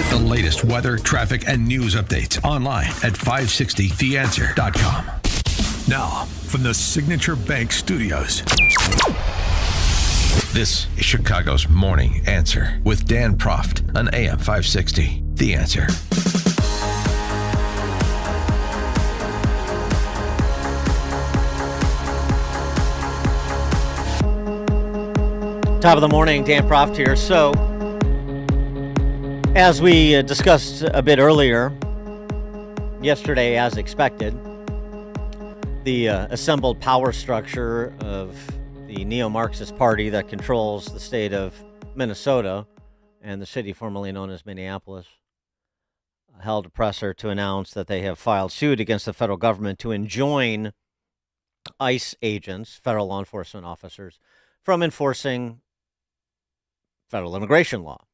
The latest weather, traffic, and news updates online at 560theanswer.com. Now, from the Signature Bank Studios. This is Chicago's Morning Answer with Dan Proft on AM 560. The Answer. Top of the morning, Dan Proft here. So, as we discussed a bit earlier, yesterday, as expected, the assembled power structure of the neo-Marxist party that controls the state of Minnesota and the city formerly known as Minneapolis held a presser to announce that they have filed suit against the federal government to enjoin ICE agents, federal law enforcement officers, from enforcing federal immigration law.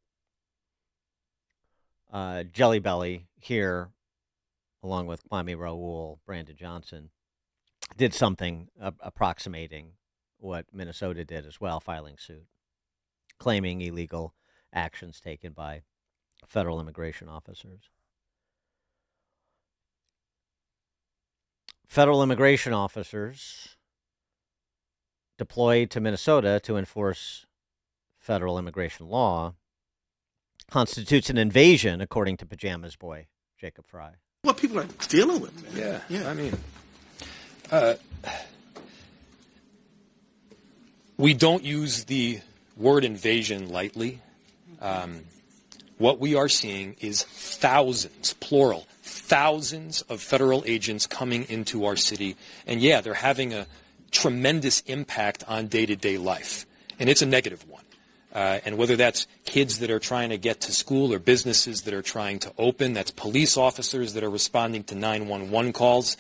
Jelly Belly here, along with Kwame Raoul, Brandon Johnson, did something approximating what Minnesota did as well, filing suit, claiming illegal actions taken by federal immigration officers. Federal immigration officers deployed to Minnesota to enforce federal immigration law constitutes an invasion, according to Pajamas Boy Jacob Fry. What people are dealing with, man. Yeah. I mean, we don't use the word invasion lightly. What we are seeing is thousands, plural, thousands of federal agents coming into our city. And yeah, they're having a tremendous impact on day-to-day life. And it's a negative one. And whether that's kids that are trying to get to school or businesses that are trying to open, that's police officers that are responding to 911 calls.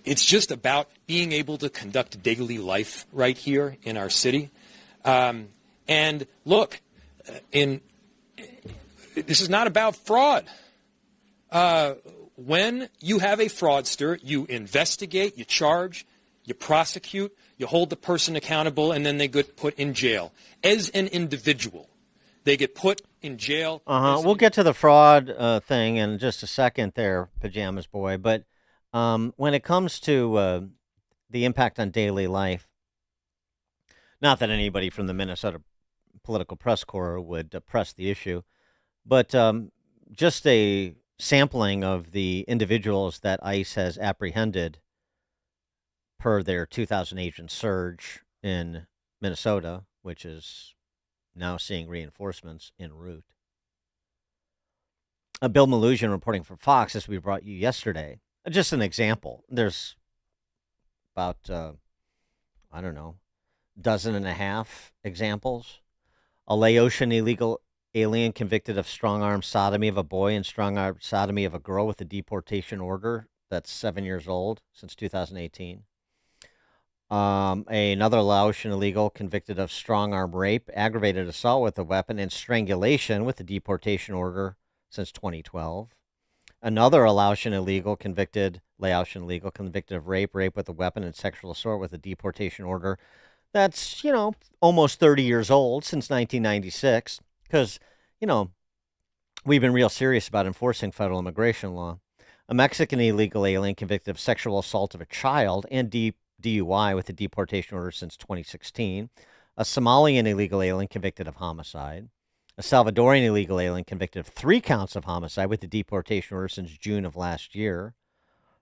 It's just about being able to conduct daily life right here in our city. And look, this is not about fraud. When you have a fraudster, you investigate, you charge, you prosecute, you hold the person accountable, and then they get put in jail. As an individual, they get put in jail. We'll get to the fraud thing in just a second there, Pajamas Boy. But when it comes to the impact on daily life, not that anybody from the Minnesota Political Press Corps would press the issue, but just a sampling of the individuals that ICE has apprehended per their 2,000 agent surge in Minnesota, which is now seeing reinforcements en route. Bill Malusian reporting from Fox, as we brought you yesterday. Just an example. There's about, dozen and a half examples. A Laotian illegal alien convicted of strong-arm sodomy of a boy and strong-arm sodomy of a girl with a deportation order that's 7 years old since 2018. Another Laotian illegal convicted of strong-arm rape, aggravated assault with a weapon, and strangulation with a deportation order since 2012. Another Laotian illegal convicted of rape with a weapon, and sexual assault with a deportation order that's, almost 30 years old, since 1996, because, we've been real serious about enforcing federal immigration law. A Mexican illegal alien convicted of sexual assault of a child and DUI with a deportation order since 2016. A Somalian illegal alien convicted of homicide. A Salvadorian illegal alien convicted of 3 counts of homicide with a deportation order since June of last year.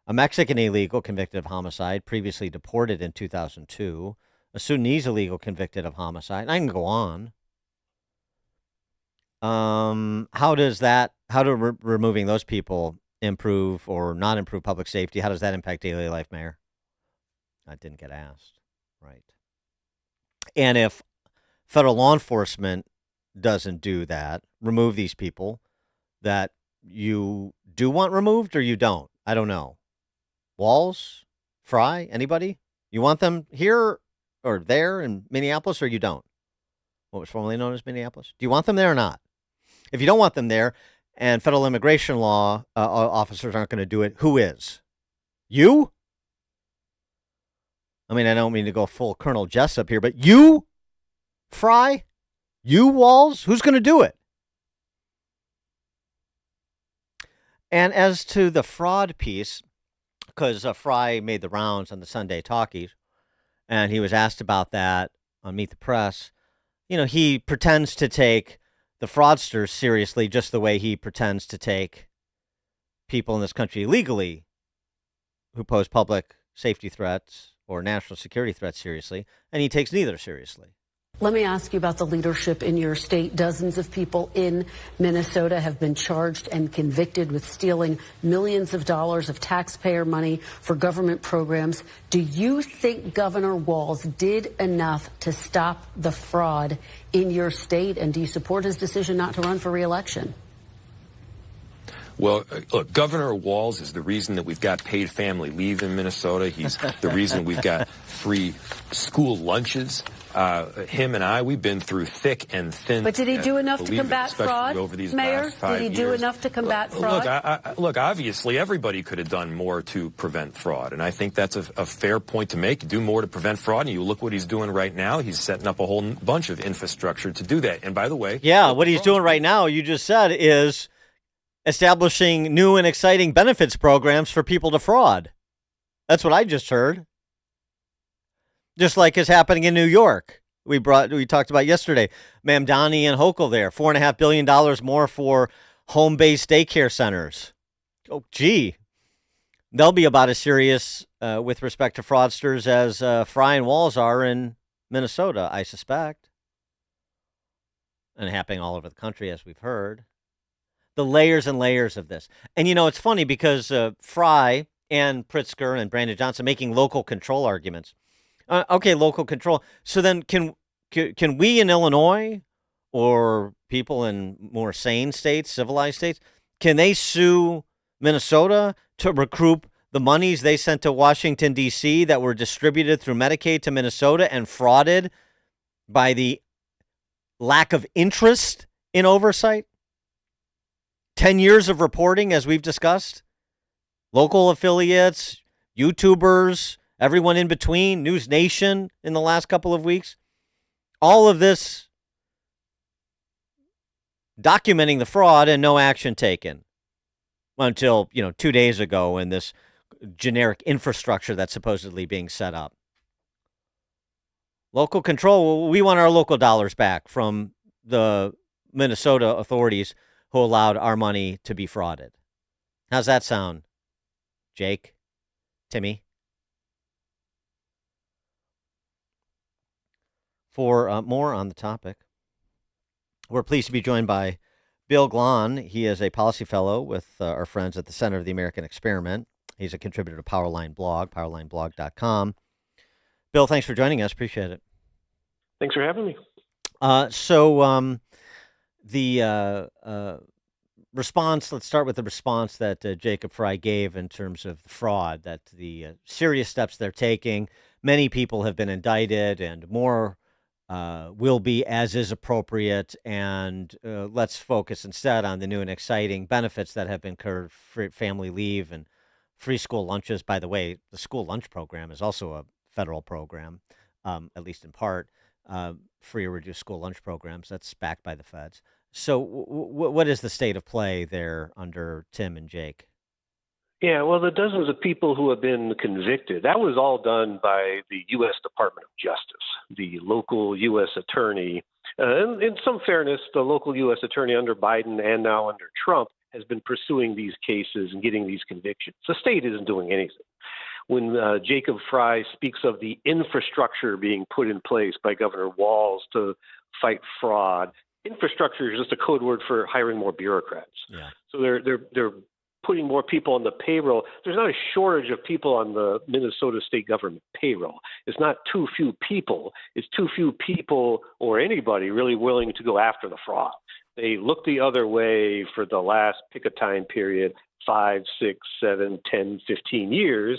A Mexican illegal convicted of homicide, previously deported in 2002. A Sudanese illegal convicted of homicide. I can go on. How do removing those people improve or not improve public safety? How does that impact daily life, Mayor? That didn't get asked, right? And if federal law enforcement doesn't do that, remove these people that you do want removed or you don't, I don't know. Walls? Fry? Anybody? You want them here or there in Minneapolis, or you don't? What was formerly known as Minneapolis? Do you want them there or not? If you don't want them there and federal immigration law officers aren't going to do it, who is? You? I mean, I don't mean to go full Colonel Jessup here, but you, Fry? You, Walls? Who's going to do it? And as to the fraud piece, because Fry made the rounds on the Sunday talkies, and he was asked about that on Meet the Press. He pretends to take the fraudsters seriously just the way he pretends to take people in this country illegally who pose public safety threats or national security threats seriously, and he takes neither seriously. Let me ask you about the leadership in your state. Dozens of people in Minnesota have been charged and convicted with stealing millions of dollars of taxpayer money for government programs. Do you think Governor Walz did enough to stop the fraud in your state? And do you support his decision not to run for re-election? Well, look, Governor Walz is the reason that we've got paid family leave in Minnesota. He's the reason we've got free school lunches. Him and I, we've been through thick and thin. But did he do enough to combat fraud, over these Mayor? last 5 years. Did he do enough to combat fraud? Look, obviously everybody could have done more to prevent fraud, and I think that's a fair point to make. Do more to prevent fraud, and you look what he's doing right now. He's setting up a whole bunch of infrastructure to do that. And by the way, what he's doing right now, you just said, is establishing new and exciting benefits programs for people to fraud. That's what I just heard. Just like is happening in New York. We talked about yesterday. Mamdani and Hochul there, $4.5 billion more for home-based daycare centers. Oh, gee. They'll be about as serious with respect to fraudsters as Fry and Walz are in Minnesota, I suspect. And happening all over the country, as we've heard. The layers and layers of this. And, it's funny because Fry and Pritzker and Brandon Johnson making local control arguments. Okay, local control. So then can we in Illinois or people in more sane states, civilized states, can they sue Minnesota to recoup the monies they sent to Washington, D.C. that were distributed through Medicaid to Minnesota and frauded by the lack of interest in oversight? 10 years of reporting, as we've discussed, local affiliates, YouTubers, everyone in between, News Nation in the last couple of weeks. All of this documenting the fraud and no action taken until, 2 days ago in this generic infrastructure that's supposedly being set up. Local control, we want our local dollars back from the Minnesota authorities who allowed our money to be frauded. How's that sound, Jake? Timmy? For more on the topic, we're pleased to be joined by Bill Glahn. He is a policy fellow with our friends at the Center of the American Experiment. He's a contributor to Powerline blog, powerlineblog.com. Bill, thanks for joining us. Appreciate it. Thanks for having me. The response, let's start with the response that Jacob Fry gave in terms of the fraud, that the serious steps they're taking, many people have been indicted and more will be as is appropriate. And let's focus instead on the new and exciting benefits that have been incurred, family leave and free school lunches. By the way, the school lunch program is also a federal program, at least in part. Free or reduced school lunch programs. That's backed by the feds. So what is the state of play there under Tim and Jake? Yeah, well, the dozens of people who have been convicted, that was all done by the U.S. Department of Justice, the local U.S. attorney. And in some fairness, the local U.S. attorney under Biden and now under Trump has been pursuing these cases and getting these convictions. The state isn't doing anything. When Jacob Fry speaks of the infrastructure being put in place by Governor Walz to fight fraud, infrastructure is just a code word for hiring more bureaucrats. Yeah. So they're putting more people on the payroll. There's not a shortage of people on the Minnesota state government payroll. It's not too few people. It's too few people or anybody really willing to go after the fraud. They look the other way for the last pick a time period, 5, 6, 7, 10, 15 years.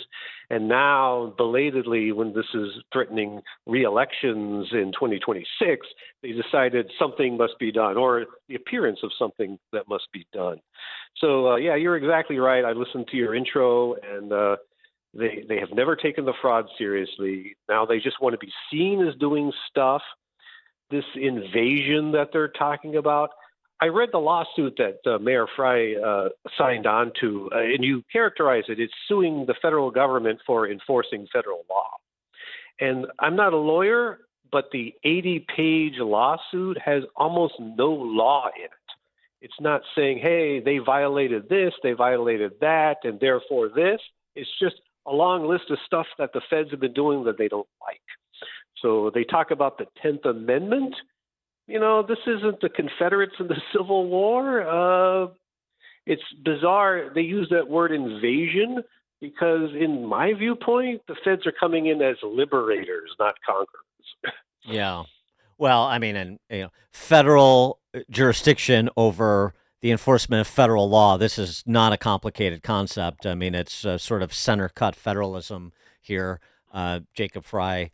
And now, belatedly, when this is threatening re-elections in 2026, they decided something must be done, or the appearance of something that must be done. So, yeah, you're exactly right. I listened to your intro, and they have never taken the fraud seriously. Now they just want to be seen as doing stuff. This invasion that they're talking about, I read the lawsuit that Mayor Fry signed on to, and you characterize it. It's suing the federal government for enforcing federal law. And I'm not a lawyer, but the 80-page lawsuit has almost no law in it. It's not saying, hey, they violated this, they violated that, and therefore this. It's just a long list of stuff that the feds have been doing that they don't like. So they talk about the 10th Amendment. You know, this isn't the Confederates in the Civil War. It's bizarre. They use that word invasion because, in my viewpoint, the feds are coming in as liberators, not conquerors. Yeah. Well, I mean, and federal jurisdiction over the enforcement of federal law. This is not a complicated concept. I mean, it's sort of center cut federalism here. Jacob Fry,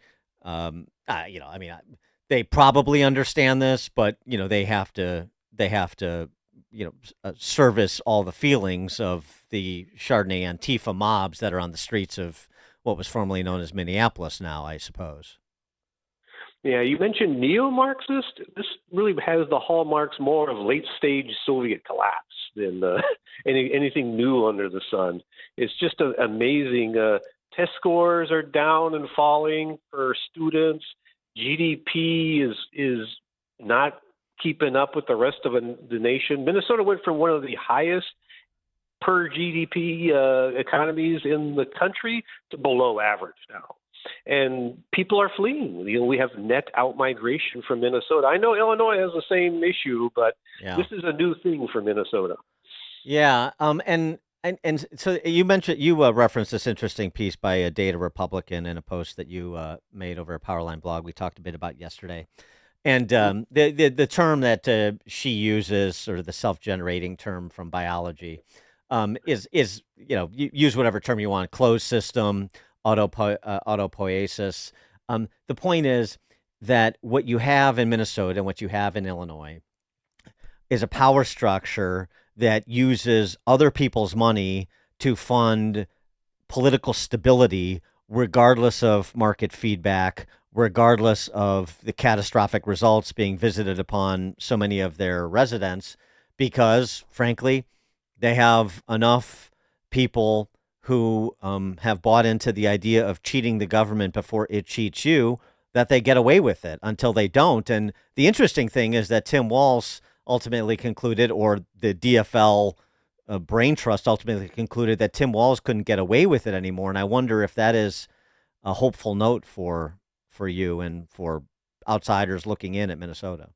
they probably understand this, but they have to service all the feelings of the Chardonnay Antifa mobs that are on the streets of what was formerly known as Minneapolis now, I suppose. Yeah, you mentioned neo-Marxist. This really has the hallmarks more of late-stage Soviet collapse than anything new under the sun. It's just amazing. Test scores are down and falling for students. GDP is not keeping up with the rest of the nation. Minnesota went from one of the highest per GDP economies in the country to below average now. And people are fleeing. We have net outmigration from Minnesota. I know Illinois has the same issue, but This is a new thing for Minnesota. Yeah. And so you mentioned referenced this interesting piece by a Data Republican in a post that you made over a Powerline blog. We talked a bit about yesterday, and the term that she uses, sort of the self-generating term from biology, is you use whatever term you want, closed system, autopoiesis. The point is that what you have in Minnesota and what you have in Illinois is a power structure that uses other people's money to fund political stability, regardless of market feedback, regardless of the catastrophic results being visited upon so many of their residents, because, frankly, they have enough people who have bought into the idea of cheating the government before it cheats you, that they get away with it until they don't. And the interesting thing is that Tim Walz ultimately concluded, or the DFL Brain Trust ultimately concluded, that Tim Walz couldn't get away with it anymore. And I wonder if that is a hopeful note for you and for outsiders looking in at Minnesota.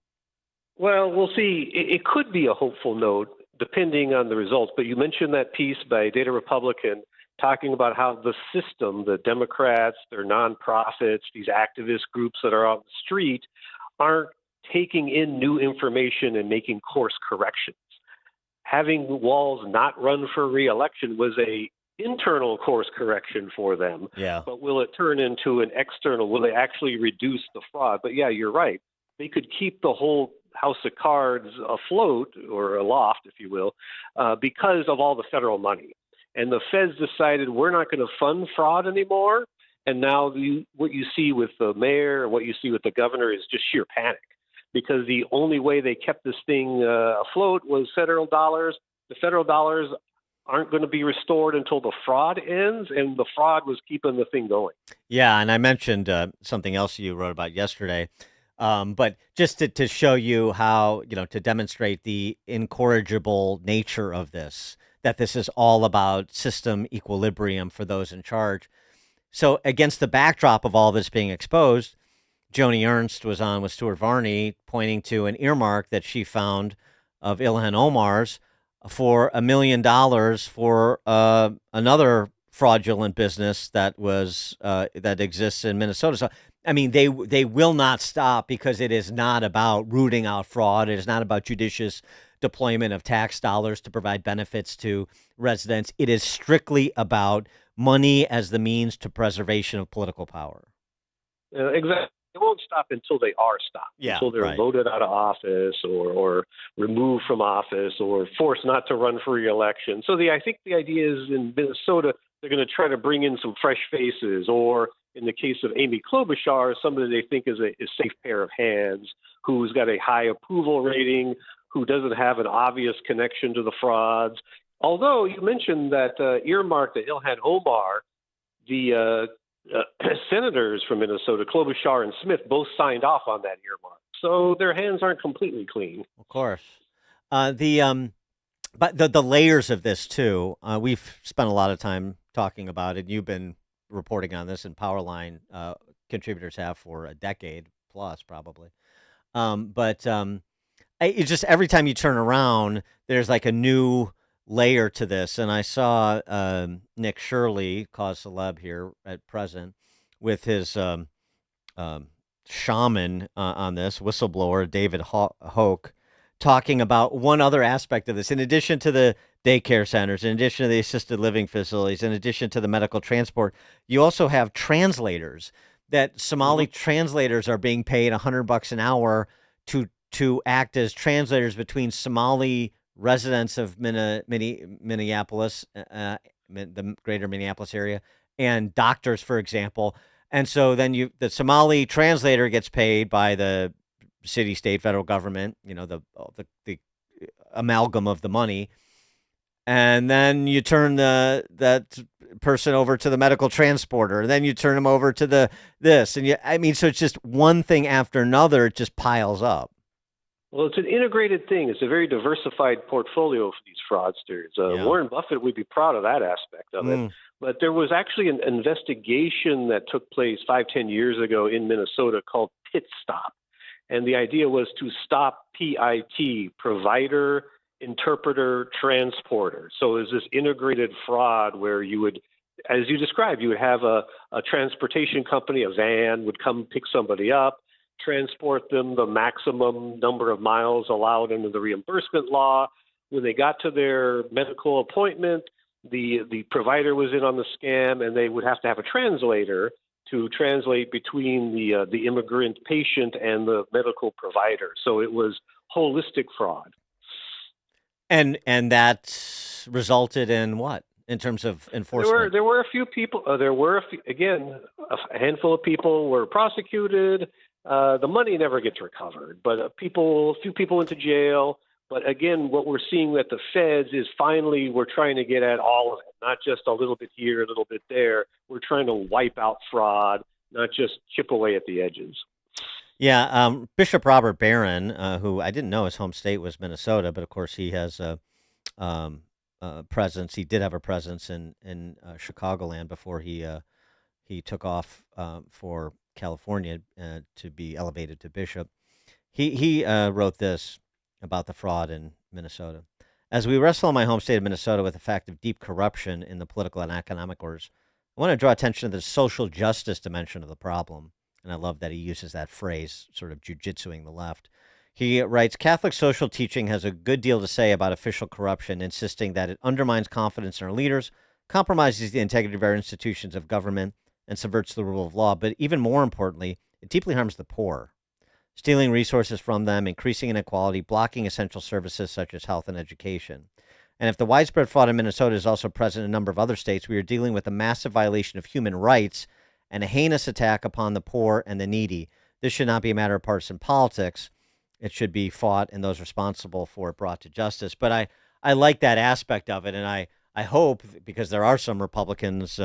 Well, we'll see. It could be a hopeful note depending on the results. But you mentioned that piece by Data Republican talking about how the system, the Democrats, their nonprofits, these activist groups that are on the street aren't taking in new information and making course corrections. Having Walz not run for re-election was a internal course correction for them. Yeah. But will it turn into an external? Will they actually reduce the fraud? But yeah, you're right. They could keep the whole house of cards afloat, or aloft, if you will, because of all the federal money. And the feds decided we're not going to fund fraud anymore. And now what you see with the mayor and what you see with the governor is just sheer panic, because the only way they kept this thing afloat was federal dollars. The federal dollars aren't going to be restored until the fraud ends, and the fraud was keeping the thing going. Yeah, and I mentioned something else you wrote about yesterday, but just to show you how, to demonstrate the incorrigible nature of this, that this is all about system equilibrium for those in charge. So against the backdrop of all this being exposed, Joni Ernst was on with Stuart Varney, pointing to an earmark that she found of Ilhan Omar's for $1 million for another fraudulent business that exists in Minnesota. So, I mean, they will not stop, because it is not about rooting out fraud. It is not about judicious deployment of tax dollars to provide benefits to residents. It is strictly about money as the means to preservation of political power. Exactly. They won't stop until they are stopped, until they're voted out of office or removed from office or forced not to run for re-election. So I think the idea is in Minnesota, they're going to try to bring in some fresh faces, or in the case of Amy Klobuchar, somebody they think is a safe pair of hands, who's got a high approval rating, who doesn't have an obvious connection to the frauds. Although you mentioned that earmark that Ilhan Omar, the senators from Minnesota, Klobuchar and Smith, both signed off on that earmark. So their hands aren't completely clean. Of course. But the layers of this too, we've spent a lot of time talking about it. You've been reporting on this, and Powerline contributors have for a decade plus, probably. It's just every time you turn around, there's like a new layer to this. And I saw Nick Shirley, cause celeb here at present, with his shaman on this, whistleblower David Hoke, talking about one other aspect of this. In addition to the daycare centers, in addition to the assisted living facilities, in addition to the medical transport, you also have translators. That Somali translators are being paid $100 an hour to act as translators between Somali residents of Minneapolis, the greater Minneapolis area, and doctors, for example. And so then the Somali translator gets paid by the city, state, federal government, the amalgam of the money. And then you turn that person over to the medical transporter, and then you turn them over to this. And so it's just one thing after another. It just piles up. Well, it's an integrated thing. It's a very diversified portfolio for these fraudsters. Warren Buffett would be proud of that aspect of it. But there was actually an investigation that took place 5-10 years ago in Minnesota called Pit Stop. And the idea was to stop PIT, provider, interpreter, transporter. So it's this integrated fraud where you would, as you described, you would have a transportation company, a van would come pick somebody up, transport them the maximum number of miles allowed under the reimbursement law. When they got to their medical appointment, the provider was in on the scam, and they would have to have a translator to translate between the immigrant patient and the medical provider. So it was holistic fraud. And that resulted in what in terms of enforcement? There were a few people. Again, a handful of people were prosecuted. The money never gets recovered, but a few people went to jail. But again, what we're seeing at the feds is finally we're trying to get at all of it, not just a little bit here, a little bit there. We're trying to wipe out fraud, not just chip away at the edges. Yeah, Bishop Robert Barron, who I didn't know his home state was Minnesota, but of course he has a presence. He did have a presence in Chicagoland before he took off for California to be elevated to bishop. He wrote this about the fraud in Minnesota. As we wrestle in my home state of Minnesota with the fact of deep corruption in the political and economic orders, I want to draw attention to the social justice dimension of the problem. And I love that he uses that phrase, sort of jujitsuing the left. He writes, Catholic social teaching has a good deal to say about official corruption, insisting that it undermines confidence in our leaders, compromises the integrity of our institutions of government, and subverts the rule of law. But even more importantly, it deeply harms the poor, stealing resources from them, increasing inequality, blocking essential services such as health and education. And if the widespread fraud in Minnesota is also present in a number of other states, we are dealing with a massive violation of human rights and a heinous attack upon the poor and the needy. This should not be a matter of partisan politics. It should be fought and those responsible for it brought to justice. But I like that aspect of it, and I hope, because there are some Republicans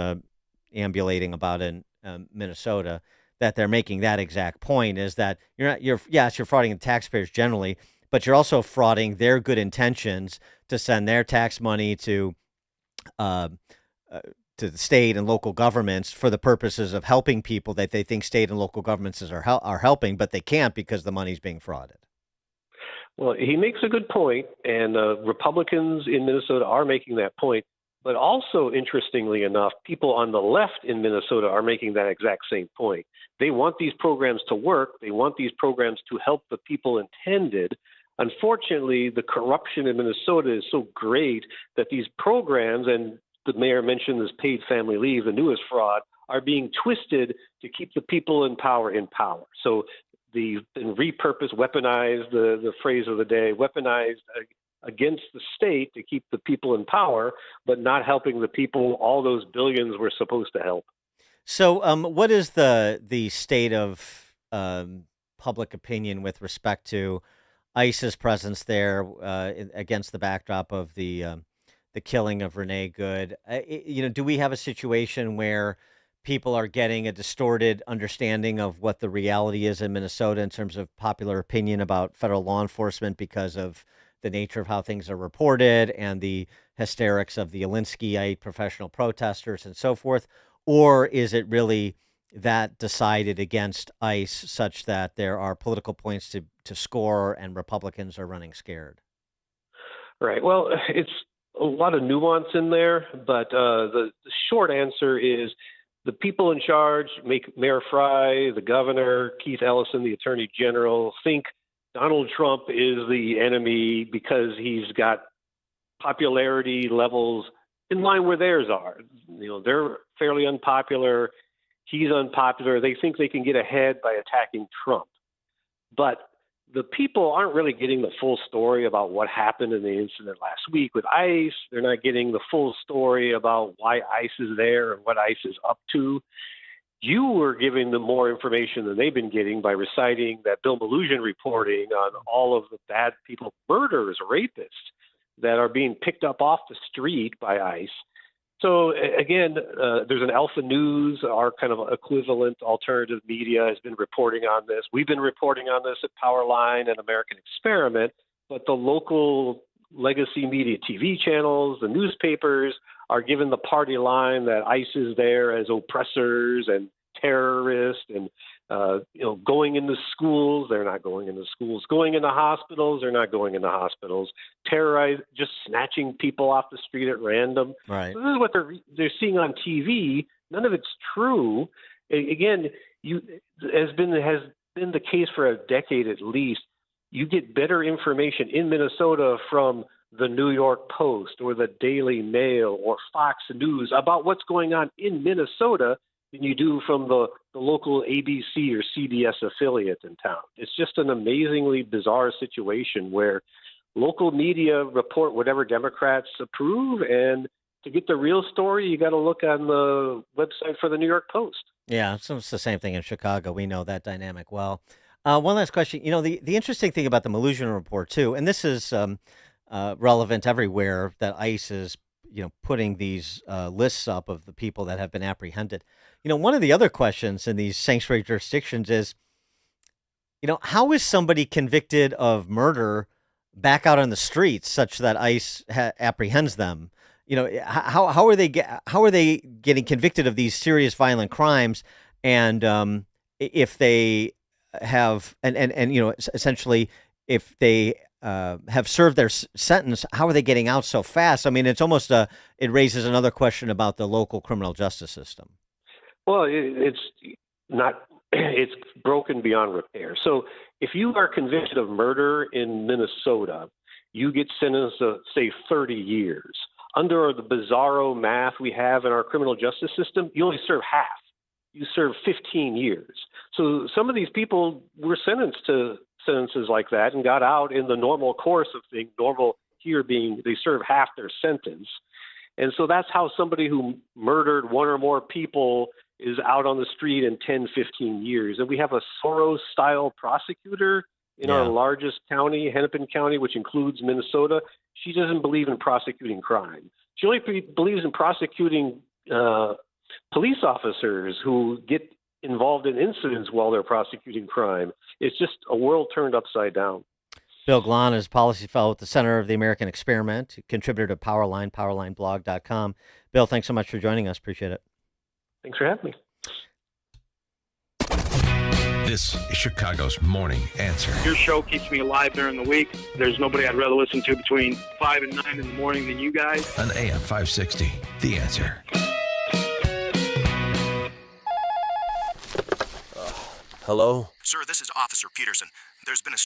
ambulating about in Minnesota, that they're making that exact point, is that you're frauding the taxpayers generally, but you're also frauding their good intentions to send their tax money to the state and local governments for the purposes of helping people that they think state and local governments are helping, but they can't because the money's being frauded. Well, he makes a good point, and Republicans in Minnesota are making that point. But also, interestingly enough, people on the left in Minnesota are making that exact same point. They want these programs to work. They want these programs to help the people intended. Unfortunately, the corruption in Minnesota is so great that these programs, and the mayor mentioned this paid family leave, the newest fraud, are being twisted to keep the people in power in power. So the repurposed, weaponized, the phrase of the day, weaponized against the state to keep the people in power, but not helping the people all those billions we're supposed to help. So what is the state of public opinion with respect to ICE's presence there against the backdrop of the killing of Renee Good. Do we have a situation where people are getting a distorted understanding of what the reality is in Minnesota in terms of popular opinion about federal law enforcement because of the nature of how things are reported and the hysterics of the Alinskyite professional protesters and so forth? Or is it really that decided against ICE such that there are political points to score and Republicans are running scared? Right. Well, it's a lot of nuance in there, but the short answer is the people in charge, Mayor Fry, the governor, Keith Ellison, the attorney general, think Donald Trump is the enemy because he's got popularity levels in line where theirs are. They're fairly unpopular. He's unpopular. They think they can get ahead by attacking Trump. But the people aren't really getting the full story about what happened in the incident last week with ICE. They're not getting the full story about why ICE is there and what ICE is up to. You were giving them more information than they've been getting by reciting that Bill Malugin reporting on all of the bad people, murderers, rapists, that are being picked up off the street by ICE. So again, there's an Alpha News, our kind of equivalent alternative media, has been reporting on this. We've been reporting on this at Powerline and American Experiment, but the local legacy media TV channels, the newspapers, are given the party line that ICE is there as oppressors and terrorists and going into schools. They're not going into schools. Going into hospitals. They're not going into hospitals. Terrorize, just snatching people off the street at random. Right. So this is what they're seeing on TV. None of it's true. Again, has been the case for a decade at least. You get better information in Minnesota from the New York Post or the Daily Mail or Fox News about what's going on in Minnesota than you do from the local ABC or CBS affiliate in town. It's just an amazingly bizarre situation where local media report whatever Democrats approve, and to get the real story, you got to look on the website for the New York Post. Yeah, so it's the same thing in Chicago. We know that dynamic well. One last question. The interesting thing about the Malugin report, too, and this is relevant everywhere that ICE is putting these lists up of the people that have been apprehended. One of the other questions in these sanctuary jurisdictions is, how is somebody convicted of murder back out on the streets such that ICE apprehends them? How are they getting convicted of these serious violent crimes? And if they have essentially if they have served their sentence, how are they getting out so fast? I mean, it's almost it raises another question about the local criminal justice system. Well, it's broken beyond repair. So if you are convicted of murder in Minnesota, you get sentenced to, say, 30 years. Under the bizarro math we have in our criminal justice system, you only serve half. You serve 15 years. So some of these people were sentenced to sentences like that and got out in the normal course of things, normal here being they serve half their sentence. And so that's how somebody who murdered one or more people is out on the street in 10, 15 years. And we have a Soros-style prosecutor in our largest county, Hennepin County, which includes Minnesota. She doesn't believe in prosecuting crime. She only believes in prosecuting police officers who get involved in incidents while they're prosecuting crime. It's just a world turned upside down. Bill Glahn is policy fellow at the Center of the American Experiment, contributor to Powerline, powerlineblog.com. Bill, thanks so much for joining us. Appreciate it. Thanks for having me. This is Chicago's Morning Answer. Your show keeps me alive during the week. There's nobody I'd rather listen to between 5 and 9 in the morning than you guys. On AM 560, The Answer. Hello? Sir, this is Officer Peterson. There's been a